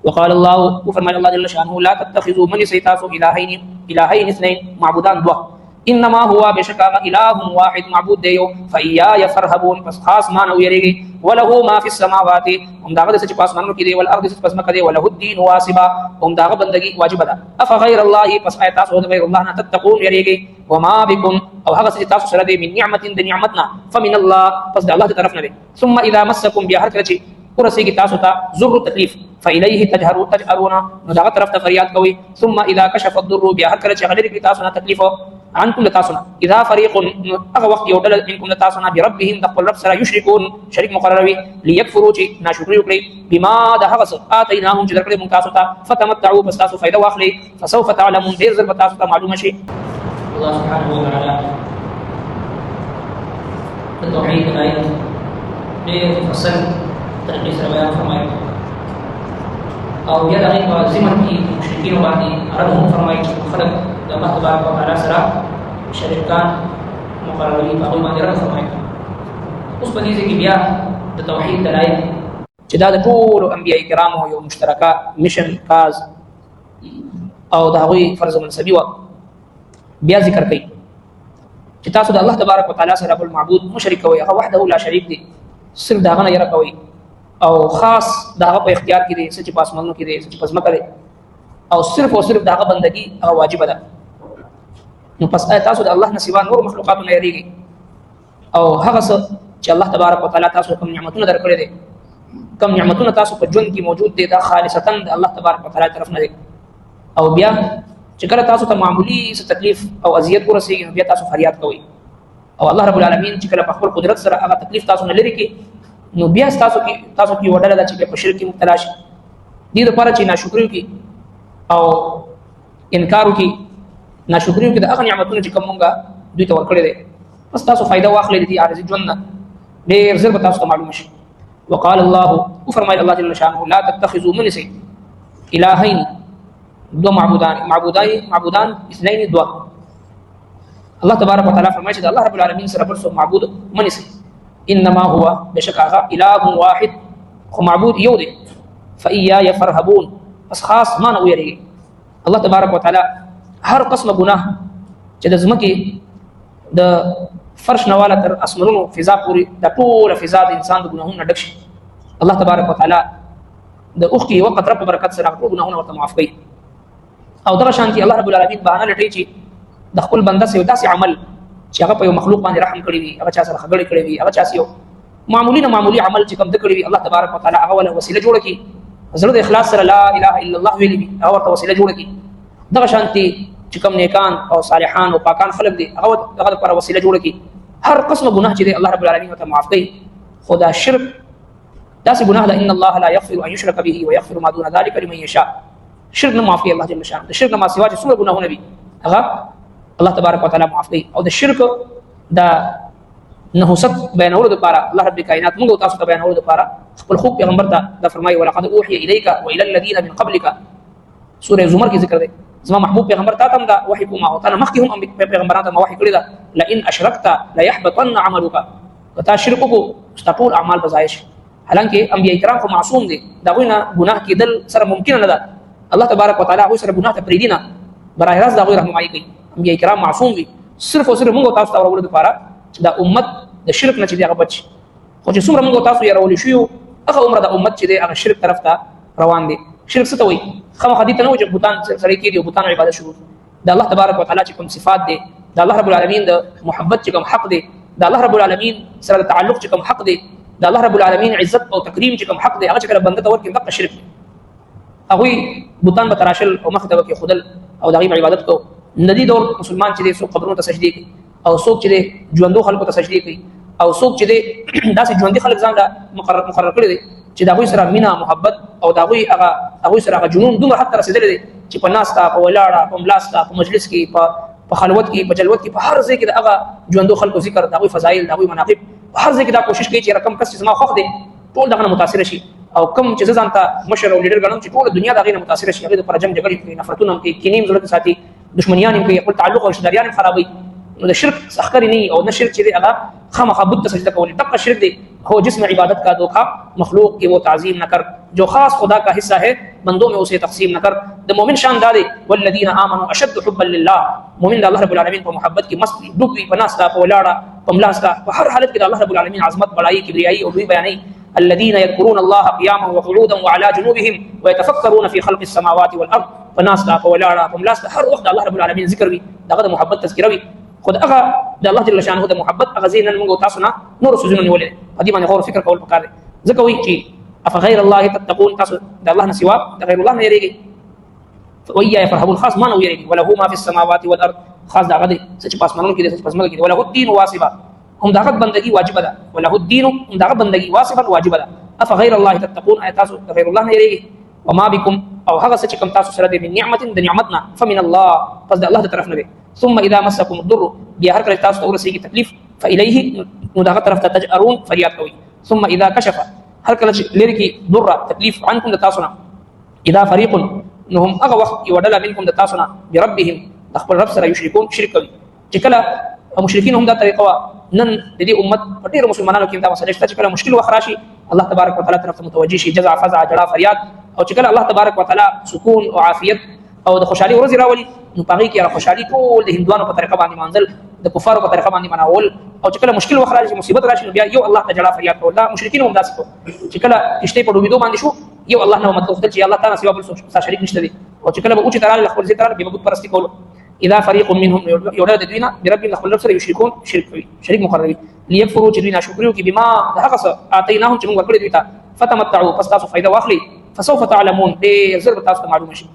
وقال الله وفرمائے اللہ جل شانہ لا تتخذوا من سیتاسو الہین اثنین معبودان دو انما ہوا بے شک الہ واحد معبود دیو فإیایا فرحبون پس خاص مانو یریگی وله ما فی السماوات ہم داغ سچ پاس مانو کی دے والارض سچ پس مکہ دے وله الدین واسبا ہم داغ بندگی واجب دا افغیر اللہ پس ایتاس ہو غیر اللہ نہ تتقون یریگی وما بكم او هغه سچ تاسو سره دے من نعمت د نعمتنا فمن الله پس د الله طرف نه ثم اذا مسكم بهر کچ ورسیږي تاسو ته ضر تکلیف فإليه تجهرون نو داغه طرف ته فریاد کوي ثم اذا كشف الضر بهر کچ غلری کی تاسو نه تکلیف عنكم لتاسنا اذا فريق اغه وقت یو ډله منکم لتاسنا بربهم دخل رب سره یشركون شریک مقرروي ليكفروا چې ناشکری وکړي بما دهغس اتيناهم چې درکړي مونږ تاسو ته فتمتعوا بس تاسو فائدہ واخلي فسوف تعلمون ډیر زر تاسو ته معلومه شي. الله سبحانه وتعالى التوحيد الآية بفصل طریقے سے بیان فرمائے اور بیا دغه په ضمن کې مشرکین باندې رد فرمایي چې خلق د الله تبارک وتعالى سره شریکان مقرروي په هغه باندې رد فرمایي. اوس په دې کې بیا د توحید دلایل چې دا د ټول انبیاء کرامو یو مشترکه میشن کاز او د هغوی فرض منصبي و بیا ذکر کوي چې تاسو د الله تبارک وتعالى سره بل معبود مشرک کوي هغه وحده لا شریک دی صرف داغه نه یره کوي او خاص داغه په اختیار کې دی سچ پاسمنو کې دی سچ پسمه کوي او صرف داغه بندگی او واجب ده. نو پس تاسو د الله نه سوا نور مخلوقات نه یریږي او هغه څه چې الله تبارک وتعالى تاسو کوم نعمتونه درکړي دي کوم نعمتونه تاسو په ژوند کې موجود دي دا خالصتا د الله تبارک وتعالى طرف نه دي او بیا چې کله تاسو ته معمولی څه تکلیف او اذیت ورسیږي بیا تاسو فریاد کوئ او الله رب العالمین چې کله په خپل قدرت سره هغه تکلیف تاسو نه لري کې نو بیا تاسو کې وډاله ده چې په شرک مبتلا شي دې لپاره چې ناشکری وکړي او انکار وکړي ناشکری وکړي د هغه نعمتونو چې کوم مونږه دوی ته ورکړي دي بس تاسو فائدہ واخلئ د دې عارضي ژوند نه ډېر زر به تاسو ته معلومه شي. وقال الله وفرمایل الله جل شانه لا تتخذوا من الهين دو معبودان اثنين دو الله تبارک وتعالى فرمایي چې الله رب العالمین سره بل څه معبود منسي انما هو بشک هغه اله واحد خو معبود یو دی فإياي فرهبون بس خاص ما نه ویریږي. الله تبارک وتعالى هر قسم ګناه چې د ځمکې د فرش نواله تر اسمنونو فضا پوری د ټول فضا د انسان د ګناهونو ډک شي الله تبارک وتعالى د اوخ کې وقت رب برکت سره ټول ګناهونه ورته معاف کوي او دا شانتي الله رب العالمین بهانه لټي چې د خپل بنده سره داسې عمل چې هغه په یو مخلوق باندې رحم کړی وي هغه چا سره خبرې کړې وي هغه چا سره معمولی عمل چې کوم د کړی وي الله تبارک وتعالى هغه ولا وسیله جوړ کړي زړه د اخلاص سره لا اله الا الله ویلي وي هغه ورته وسیله جوړ کړي دا شانتي چې کوم نیکان او صالحان او پاکان خلق دي هغه لپاره وسیله جوړ کړي هر قسم ګناه چې الله رب العالمین ته معاف کوي خدا شرک داسې ګناه ده ان الله لا يغفر ان يشرك به ويغفر ما دون ذلك لمن يشاء شرک نه معاف کوي الله جل شانه د شرک نه ما سوا چې څومره ګناهونه وي هغه الله تبارک وتعالى معاف کوي او د شرک دا نحوست بیانولو لپاره الله رب کائنات موږ تاسو ته بیانولو لپاره خپل خو پیغمبر ته دا فرمایي ولقد اوحي اليك والى الذين من قبلك سوره زمر کې ذکر دی زما محبوب پیغمبر ته هم دا وحي کوم او ته مخکې هم پیغمبرانو ته وحي کړی دا لئن اشركت لا يحبطن عملك وتا شرک کو ستاسو اعمال بزایش حالانکه انبیاء کرام خو معصوم دي دا غوینه ګناه کېدل سره ممکن نه ده الله تبارک وتعالى هغه سره ګناه ته پریدینه برای راست دا غوی رحمای کوي انبیاء کرام معصوم دي صرف او صرف موږ تاسو ته ورول لپاره دا امت د شرک نه چې هغه بچ خو چې څومره موږ تاسو یې راولې شو هغه عمر د امت چې هغه شرک طرف ته روان دي. شرک څه ته وایي خامخا دې ته نه وایي چې بوتان سره کېږي او بوتان عبادت شروع د الله تبارک وتعالى چې کوم صفات دي د الله رب العالمین د محبت چې کوم حق دي د الله رب العالمین سره د تعلق چې کوم حق دي د الله رب العالمین عزت او تکریم چې کوم حق دي هغه چې کله بنده ته ورکړي دغه شرک هغوی بوتان به تراشل او مخ ته به خودل او د هغې عبادت کو ندی دور مسلمان چې دی څوک قبرونو ته سجدې کوي او څوک چې دی ژوندو خلکو ته سجدې کوي او څوک چې دی داسې ژوندي خلک ځان له مقرر کړي دي چې د هغوی سره مینه محبت او د هغوی سره هغه جنون دومره حد ته رسېدلی دی چې په ناسته په ولاړه په ملاسته په مجلس کې په خلوت کې په جلوت کې په هر ځای کې د هغه ژوندو خلکو ذکر د هغوی فضایل د هغوی مناقب په هر ځای کې دا کوشش کوي چې رقم کس چې زما خوښ دی ټول دغه نه متاثره شي او کوم چې زه ځان ته مشر او لیډر ګڼم چې ټوله دنیا د هغې نه متاثره شي هغې دپاره جنګ جګړې کوي نفرتونه هم کوي کینې هم زړه کې ساتي دشمنیان هم کوي خپل تعلق او رشتهداریان هم خرابوي نو د شرک څخکرې نه او نه شرک چې دی هغه خامخا بت ته سجده کول دغه شرک دی هو جس میں عبادت کا دھوکا مخلوق کی وہ تعظیم نہ کر جو خاص خدا کا حصہ ہے بندوں میں اسے تقسیم نہ کر. د مومن شان دارے والذین آمنوا اشد حبا للہ. مومن د الله رب العالمین په محبت کې مست ډوب وي، پناستا په ولاړه په ملاستا په هر حالت کې د الله رب العالمین عظمت بڑائی کبریائی او لوی بیانې. الذين يذكرون الله قياما وقعودا وعلى جنوبهم ويتفكرون في خلق السماوات والارض. پناستا په ولاړه په ملاستا هر وخت الله رب العالمین ذکر وي، دغه محبت تذکره وي. خود هغه د الله جل شانه د محبت هغه زینن موږ تاسو نه نور سوزونه نیولې په دې باندې غور فکر کول پکار دی. ځکه وایي چې افغیر الله تتقون، تاسو د الله نه سوا د غیر الله نه یریږئ. وإياي فارهبون، خاص ما نه یریږئ. وله ما في السماوات والارض، خاص دغه دی چې په اسمانونو کې دي، په اسمانونو کې دي. وله الدين واجبا، هم دغه بندگی واجب ده. وله الدين، هم دغه بندگی واجبا واجب ده. افغیر الله تتقون، آیا تاسو د غیر الله نه یریږئ. وما بكم، او هغه څه چې کوم تاسو سره دی من نعمت، د نعمتنا، فمن الله، پس د الله د طرف نه دی. ثم اذا مسكم الضر، بیا هر کله تاسو ته ورسیږي تکلیف، فالیه، نو دغه طرف ته تجأرون، فریاد کوي. ثم اذا كشف، هر کله چې لري کې ضر تکلیف عنکم د تاسو نه، اذا فريق، نو هم هغه وخت یو ډله منکم د تاسو نه بربهم، د خپل رب سره یشرکون، شرک کوي. چې کله مشرکین هم دا طریقه وا، نن د دې امت په ډیرو مسلمانانو کې دا مسله شته چې کله مشکل وخت راشي الله تبارک وتعالى طرف ته متوجه شي، جزع فزع جړه فریاد، او چې کله الله تبارک وتعالى سکون او عافیت او د خوشحالي ورځ راولي، نو پاږي کې خوشحالي ټول د هندوانو په طریقه باندې منزل، د کفارو په طریقه باندې مناول. او چې کله مشکل وخت راشي، مصیبت راشي، نو بیا یو الله ته جړه فریاد کول. دا مشرکین هم داسې کوي چې کله کشته په ډوبېدو باندې شو، یو الله نه مدد وکړي چې الله تعالی سوا بل څه شریک نشته دي. او چې کله به اوچ ترال خپل ذکر به بت پرستی کول. اذا فريق منهم يولد دوینا برب خپل سره یشرکون، شرک کوي، شریک مقرروي. ليكفروا چې دوی ناشکریو کې بما هغه څه اتیناهم چې موږ ورکړي دوی ته. فتمتعوا، پس تاسو فائدہ واخلئ. فسوف تعلمون، دې زر تاسو ته معلوم شي.